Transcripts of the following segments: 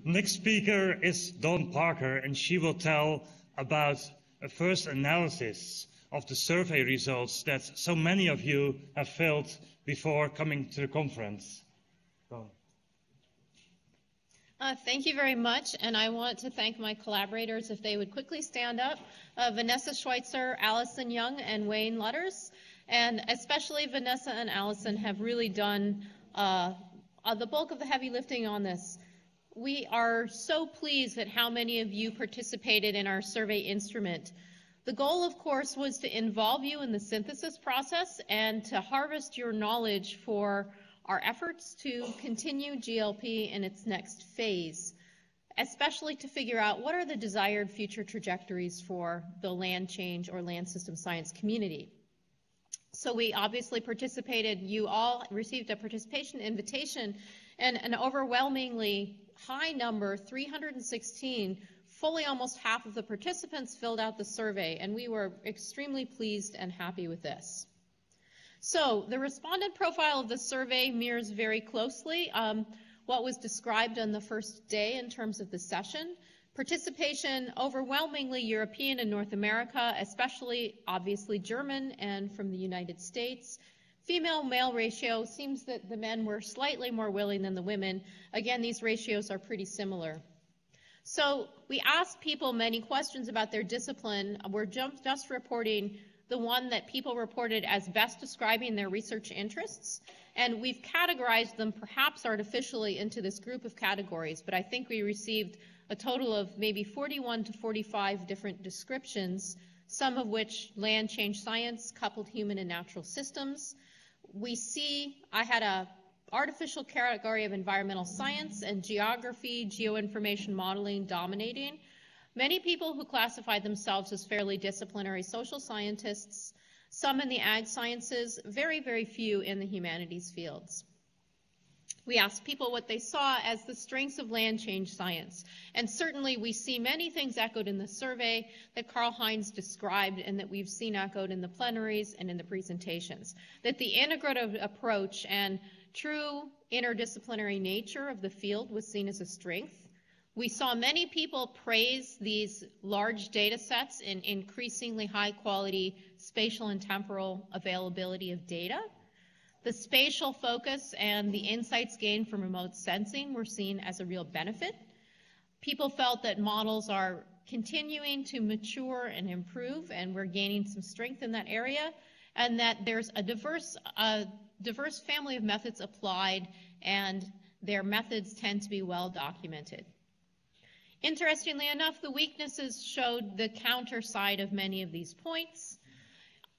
Next speaker is Dawn Parker, and she will tell about a first analysis of the survey results that so many of you have filled before coming to the conference. Dawn. Thank you very much, and I want to thank my collaborators if they would quickly stand up. Vanessa Schweitzer, Allison Young, and Wayne Lutters. And especially Vanessa and Allison have really done the bulk of the heavy lifting on this. We are so pleased at how many of you participated in our survey instrument. The goal, of course, was to involve you in the synthesis process and to harvest your knowledge for our efforts to continue GLP in its next phase, especially to figure out what are the desired future trajectories for the land change or land system science community. So we obviously participated, you all received a participation invitation, and an overwhelmingly high number, 316, fully almost half of the participants filled out the survey, and we were extremely pleased and happy with this. So the respondent profile of the survey mirrors very closely what was described on the first day in terms of the session. Participation overwhelmingly European and North America, especially obviously German and from the United States. Female-male ratio seems that the men were slightly more willing than the women. Again, these ratios are pretty similar. So we asked people many questions about their discipline. We're just reporting the one that people reported as best describing their research interests. And we've categorized them perhaps artificially into this group of categories, but I think we received a total of maybe 41 to 45 different descriptions, some of which land change science, coupled human and natural systems. We see, I had a artificial category of environmental science and geography, geoinformation modeling dominating. Many people who classified themselves as fairly disciplinary social scientists, some in the ag sciences, very, very few in the humanities fields. We asked people what they saw as the strengths of land change science. And certainly we see many things echoed in the survey that Karl-Heinz described and that we've seen echoed in the plenaries and in the presentations. That the integrative approach and true interdisciplinary nature of the field was seen as a strength. We saw many people praise these large data sets in increasingly high quality spatial and temporal availability of data. The spatial focus and the insights gained from remote sensing were seen as a real benefit. People felt that models are continuing to mature and improve, and we're gaining some strength in that area, and that there's a diverse family of methods applied, and their methods tend to be well documented. Interestingly enough, the weaknesses showed the counter side of many of these points.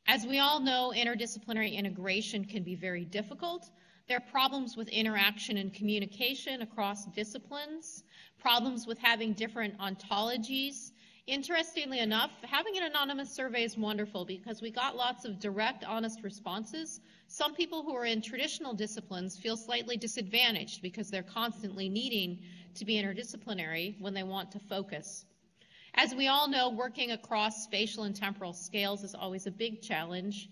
As we all know, interdisciplinary integration can be very difficult. There are problems with interaction and communication across disciplines, problems with having different ontologies. Interestingly enough, having an anonymous survey is wonderful because we got lots of direct, honest responses. Some people who are in traditional disciplines feel slightly disadvantaged because they're constantly needing to be interdisciplinary when they want to focus. As we all know, working across spatial and temporal scales is always a big challenge.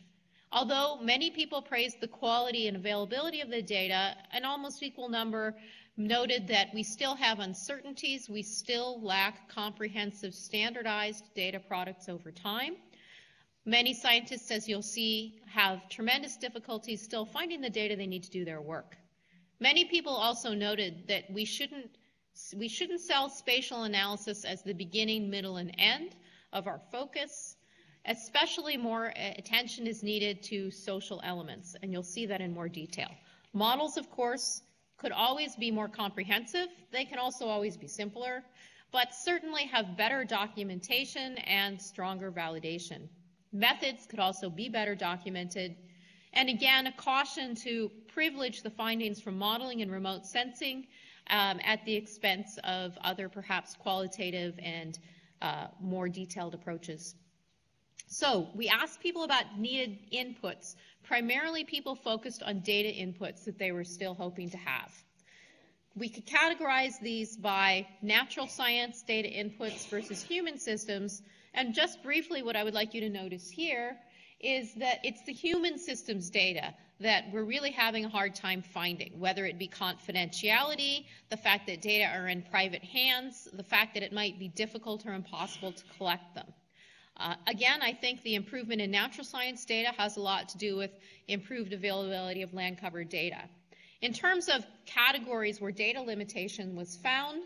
Although many people praised the quality and availability of the data, an almost equal number noted that we still have uncertainties, we still lack comprehensive standardized data products over time. Many scientists, as you'll see, have tremendous difficulties still finding the data they need to do their work. Many people also noted that we shouldn't sell spatial analysis as the beginning, middle, and end of our focus. Especially more attention is needed to social elements, and you'll see that in more detail. Models, of course, could always be more comprehensive. They can also always be simpler, but certainly have better documentation and stronger validation. Methods could also be better documented. And again, a caution to privilege the findings from modeling and remote sensing at the expense of other perhaps qualitative and more detailed approaches. So we asked people about needed inputs, primarily people focused on data inputs that they were still hoping to have. We could categorize these by natural science data inputs versus human systems, and just briefly what I would like you to notice here is that it's the human systems data that we're really having a hard time finding, whether it be confidentiality, the fact that data are in private hands, the fact that it might be difficult or impossible to collect them. Again, I think the improvement in natural science data has a lot to do with improved availability of land-covered data. In terms of categories where data limitation was found,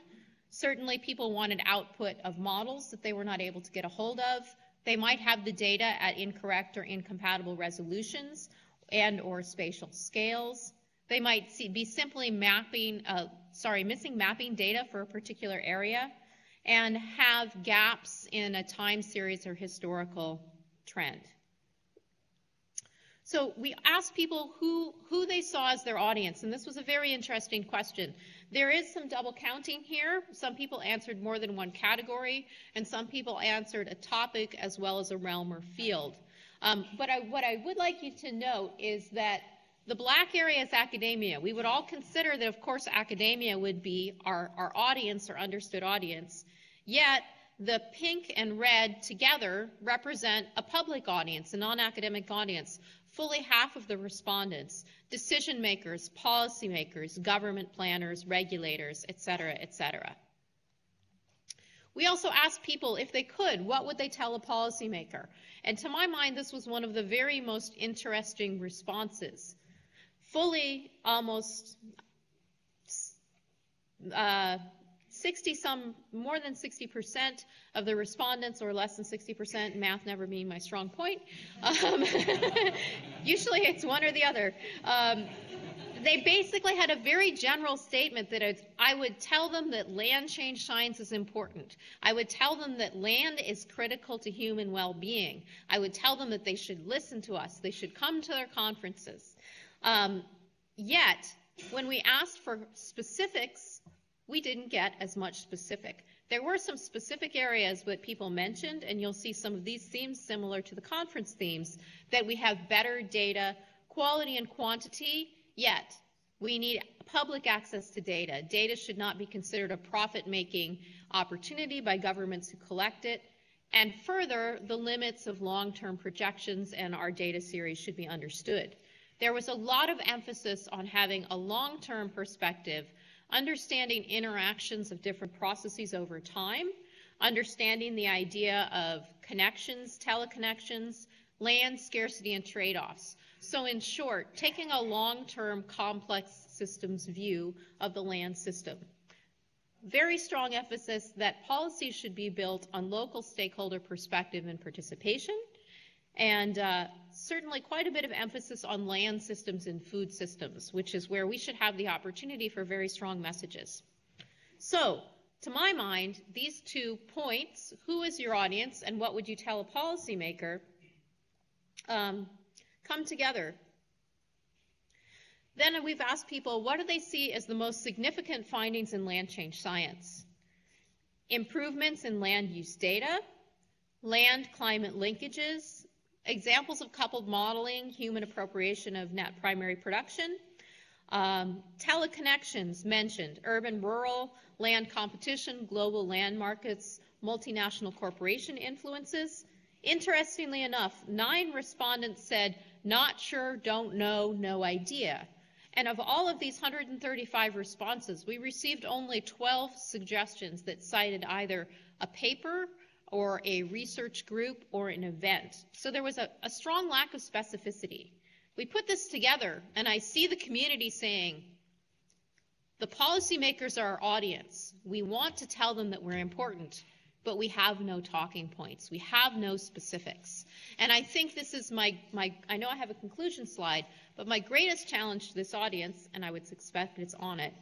certainly people wanted output of models that they were not able to get a hold of. They might have the data at incorrect or incompatible resolutions and or spatial scales. They might be simply missing mapping data for a particular area and have gaps in a time series or historical trend. So we asked people who they saw as their audience, and this was a very interesting question. There is some double counting here. Some people answered more than one category, and some people answered a topic as well as a realm or field. But what I would like you to note is that the black area is academia. We would all consider that, of course, academia would be our audience or understood audience, yet the pink and red together represent a public audience, a non-academic audience. Fully half of the respondents, decision makers, policymakers, government planners, regulators, et cetera, et cetera. We also asked people if they could, what would they tell a policymaker? And to my mind, this was one of the very most interesting responses. Fully almost more than 60% of the respondents, or less than 60%, math never being my strong point. Usually it's one or the other. They basically had a very general statement that I would tell them that land change science is important. I would tell them that land is critical to human well-being. I would tell them that they should listen to us. They should come to their conferences. Yet, when we asked for specifics, we didn't get as much specific. There were some specific areas that people mentioned, and you'll see some of these themes similar to the conference themes, that we have better data, quality and quantity, yet we need public access to data. Data should not be considered a profit-making opportunity by governments who collect it. And further, the limits of long-term projections and our data series should be understood. There was a lot of emphasis on having a long-term perspective, understanding interactions of different processes over time, understanding the idea of connections, teleconnections, land scarcity, and trade-offs. So in short, taking a long-term complex systems view of the land system. Very strong emphasis that policies should be built on local stakeholder perspective and participation, and certainly quite a bit of emphasis on land systems and food systems, which is where we should have the opportunity for very strong messages. So, to my mind, these 2 points, who is your audience and what would you tell a policymaker, come together. Then we've asked people, what do they see as the most significant findings in land change science? Improvements in land use data, land-climate linkages, examples of coupled modeling, human appropriation of net primary production, teleconnections mentioned, urban-rural, land competition, global land markets, multinational corporation influences. Interestingly enough, 9 respondents said, not sure, don't know, no idea. And of all of these 135 responses, we received only 12 suggestions that cited either a paper or a research group or an event. So there was a strong lack of specificity. We put this together, and I see the community saying, the policymakers are our audience. We want to tell them that we're important, but we have no talking points. We have no specifics. And I think this is I know I have a conclusion slide, but my greatest challenge to this audience, and I would suspect it's on it,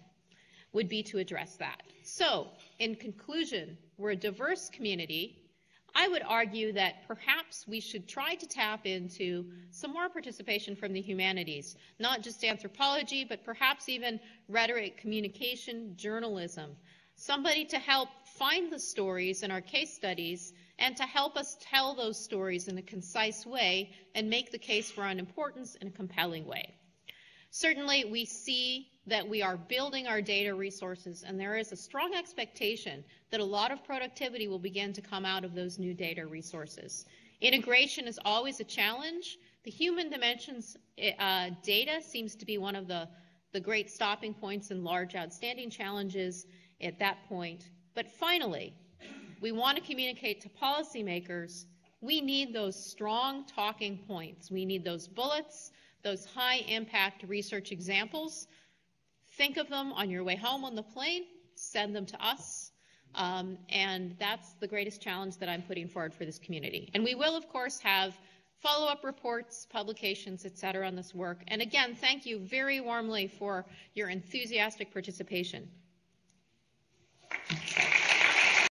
would be to address that. So, in conclusion, we're a diverse community. I would argue that perhaps we should try to tap into some more participation from the humanities, not just anthropology, but perhaps even rhetoric, communication, journalism. Somebody to help find the stories in our case studies and to help us tell those stories in a concise way and make the case for unimportance in a compelling way. Certainly, we see that we are building our data resources, and there is a strong expectation that a lot of productivity will begin to come out of those new data resources. Integration is always a challenge. The human dimensions data seems to be one of the great stopping points and large outstanding challenges at that point. But finally, we want to communicate to policymakers. We need those strong talking points. We need those bullets, those high-impact research examples. Think of them on your way home on the plane. Send them to us. And that's the greatest challenge that I'm putting forward for this community. And we will, of course, have follow-up reports, publications, et cetera, on this work. And again, thank you very warmly for your enthusiastic participation.